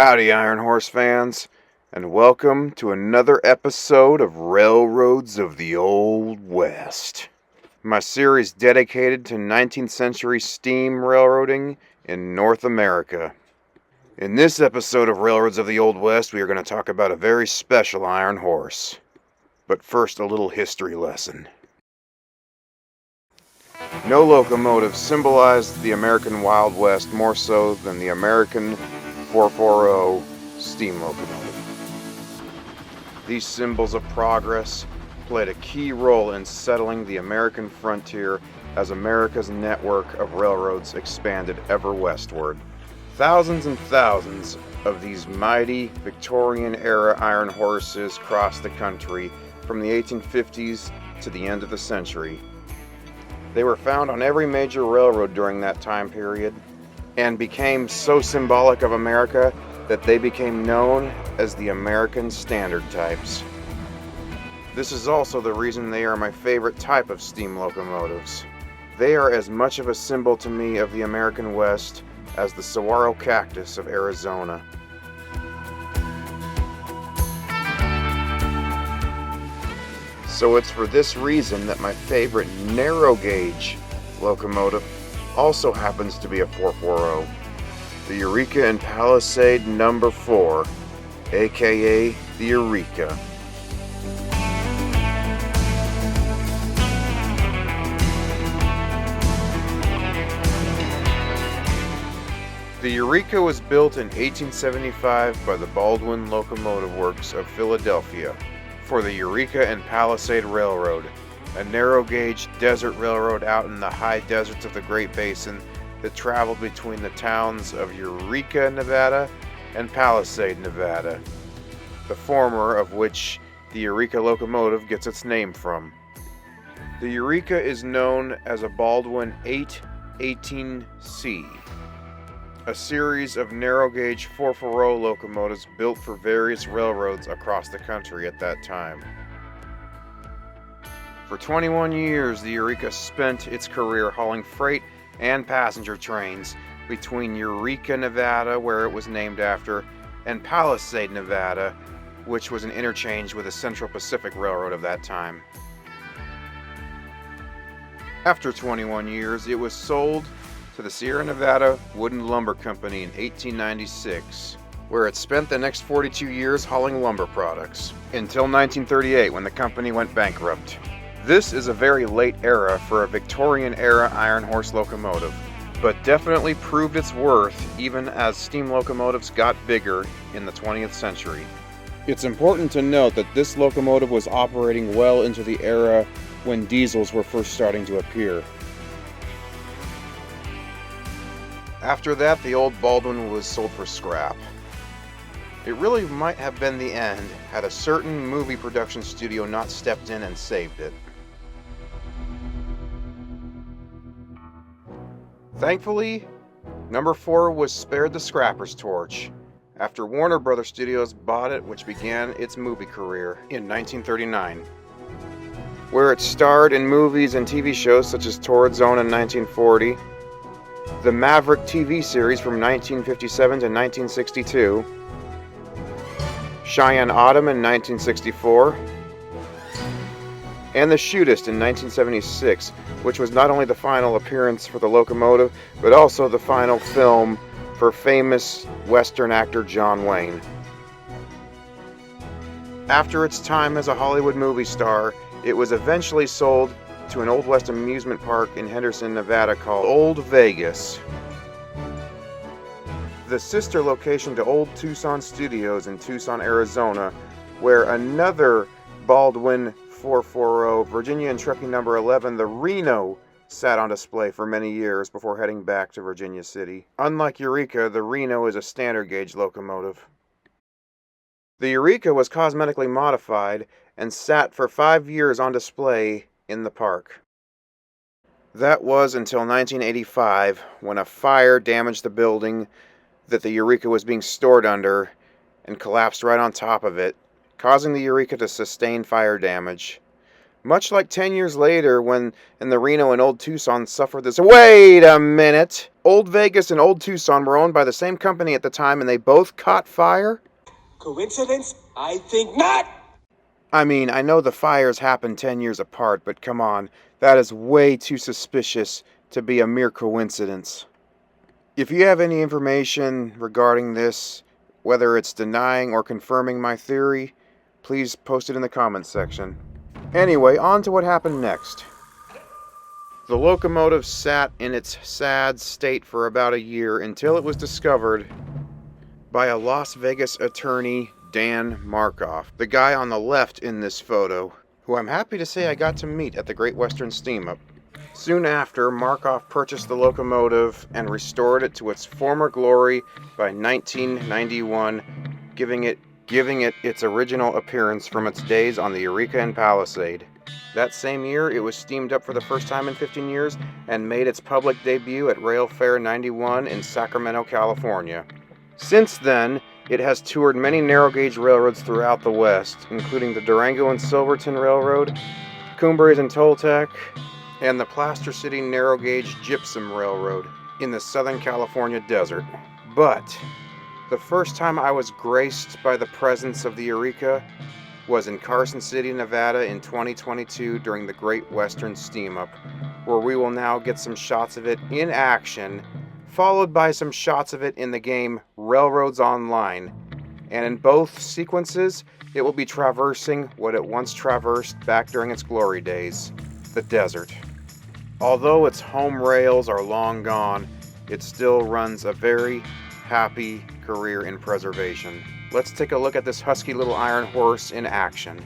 Howdy, Iron Horse fans, and welcome to another episode of Railroads of the Old West, my series dedicated to 19th century steam railroading in North America. In this episode of Railroads of the Old West, we are going to talk about a very special iron horse. But first, a little history lesson. No locomotive symbolized the American Wild West more so than the American 440 steam locomotive. These symbols of progress played a key role in settling the American frontier as America's network of railroads expanded ever westward. Thousands and thousands of these mighty Victorian-era iron horses crossed the country from the 1850s to the end of the century. They were found on every major railroad during that time period, and became so symbolic of America that they became known as the American Standard Types. This is also the reason they are my favorite type of steam locomotives. They are as much of a symbol to me of the American West as the saguaro cactus of Arizona. So it's for this reason that my favorite narrow gauge locomotive also happens to be a 440, the Eureka and Palisade No. 4, aka the Eureka. The Eureka was built in 1875 by the Baldwin Locomotive Works of Philadelphia for the Eureka and Palisade Railroad, a narrow-gauge desert railroad out in the high deserts of the Great Basin that traveled between the towns of Eureka, Nevada and Palisade, Nevada, the former of which the Eureka locomotive gets its name from. The Eureka is known as a Baldwin 818C, a series of narrow-gauge 440 locomotives built for various railroads across the country at that time. For 21 years, the Eureka spent its career hauling freight and passenger trains between Eureka, Nevada, where it was named after, and Palisade, Nevada, which was an interchange with the Central Pacific Railroad of that time. After 21 years, it was sold to the Sierra Nevada Wooden Lumber Company in 1896, where it spent the next 42 years hauling lumber products, until 1938 when the company went bankrupt. This is a very late era for a Victorian-era iron horse locomotive, but definitely proved its worth even as steam locomotives got bigger in the 20th century. It's important to note that this locomotive was operating well into the era when diesels were first starting to appear. After that, the old Baldwin was sold for scrap. It really might have been the end had a certain movie production studio not stepped in and saved it. Thankfully, No. 4 was spared the scrapper's torch after Warner Brothers Studios bought it, which began its movie career in 1939, where it starred in movies and TV shows such as Torrid Zone in 1940, the Maverick TV series from 1957 to 1962, Cheyenne Autumn in 1964, and The Shootist in 1976, which was not only the final appearance for the locomotive, but also the final film for famous Western actor John Wayne. After its time as a Hollywood movie star, it was eventually sold to an Old West amusement park in Henderson, Nevada called Old Vegas, the sister location to Old Tucson Studios in Tucson, Arizona, where another Baldwin 440 Virginia and Trucking No. 11, the Reno, sat on display for many years before heading back to Virginia City. Unlike Eureka, the Reno is a standard gauge locomotive. The Eureka was cosmetically modified and sat for 5 years on display in the park. That was until 1985, when a fire damaged the building that the Eureka was being stored under and collapsed right on top of it, causing the Eureka to sustain fire damage. Much like 10 years later when in the Reno and Old Tucson suffered this. Wait a minute! Old Vegas and Old Tucson were owned by the same company at the time and they both caught fire? Coincidence? I think not! I mean, I know the fires happened 10 years apart, but come on, that is way too suspicious to be a mere coincidence. If you have any information regarding this, whether it's denying or confirming my theory, please post it in the comments section. Anyway, on to what happened next. The locomotive sat in its sad state for about a year until it was discovered by a Las Vegas attorney, Dan Markoff, the guy on the left in this photo, who I'm happy to say I got to meet at the Great Western Steam-Up. Soon after, Markoff purchased the locomotive and restored it to its former glory by 1991, giving it its original appearance from its days on the Eureka and Palisade. That same year, it was steamed up for the first time in 15 years and made its public debut at Rail Fair 91 in Sacramento, California. Since then, it has toured many narrow-gauge railroads throughout the West, including the Durango and Silverton Railroad, Cumbres and Toltec, and the Plaster City Narrow-Gauge Gypsum Railroad in the Southern California desert. But the first time I was graced by the presence of the Eureka was in Carson City, Nevada in 2022 during the Great Western Steam-Up, where we will now get some shots of it in action, followed by some shots of it in the game Railroads Online. And in both sequences, it will be traversing what it once traversed back during its glory days, the desert. Although its home rails are long gone, it still runs a very happy career in preservation. Let's take a look at this husky little iron horse in action.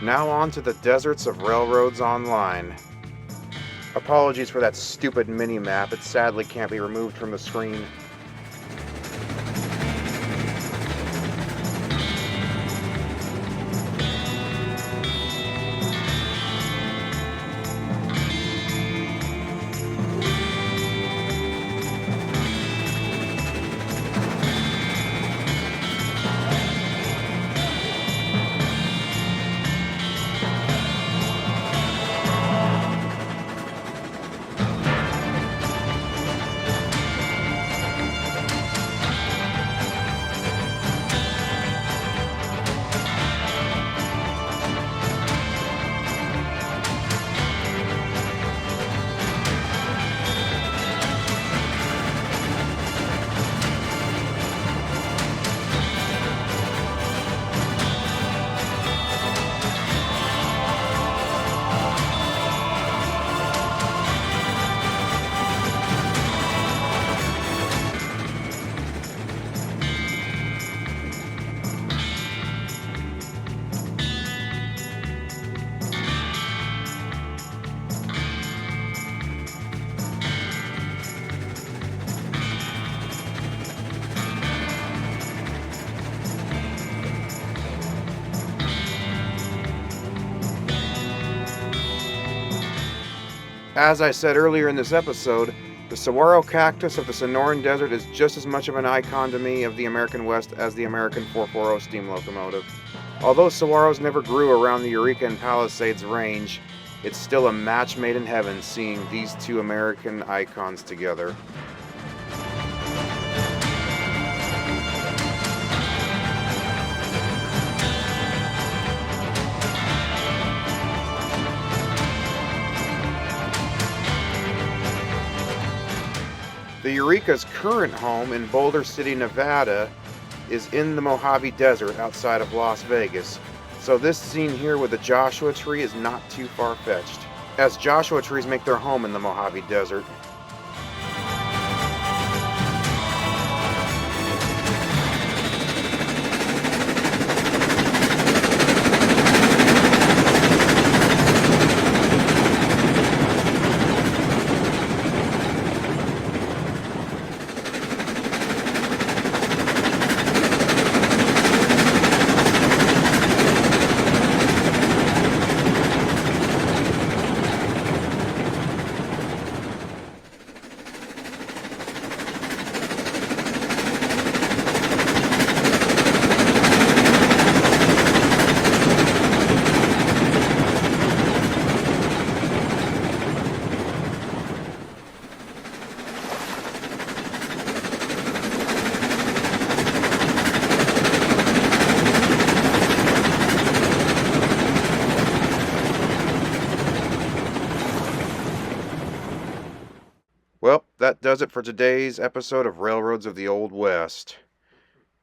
Now on to the deserts of Railroads Online. Apologies for that stupid mini-map, it sadly can't be removed from the screen. As I said earlier in this episode, the saguaro cactus of the Sonoran Desert is just as much of an icon to me of the American West as the American 440 steam locomotive. Although saguaros never grew around the Eureka and Palisades range, it's still a match made in heaven seeing these two American icons together. The Eureka's current home in Boulder City, Nevada, is in the Mojave Desert outside of Las Vegas, so this scene here with the Joshua tree is not too far-fetched, as Joshua trees make their home in the Mojave Desert. Well, that does it for today's episode of Railroads of the Old West.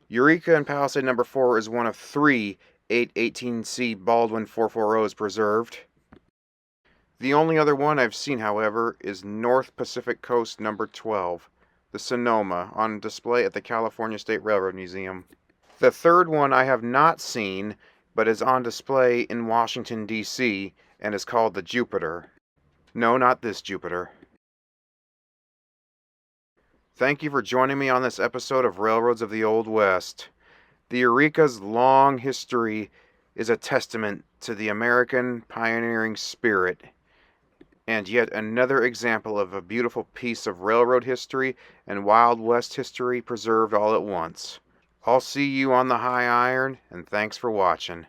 Eureka and Palisade number 4 is one of 3 818C Baldwin 440s preserved. The only other one I've seen, however, is North Pacific Coast number 12, the Sonoma, on display at the California State Railroad Museum. The third one I have not seen, but is on display in Washington, D.C., and is called the Jupiter. No, not this Jupiter. Thank you for joining me on this episode of Railroads of the Old West. The Eureka's long history is a testament to the American pioneering spirit, and yet another example of a beautiful piece of railroad history and Wild West history preserved all at once. I'll see you on the high iron, and thanks for watching.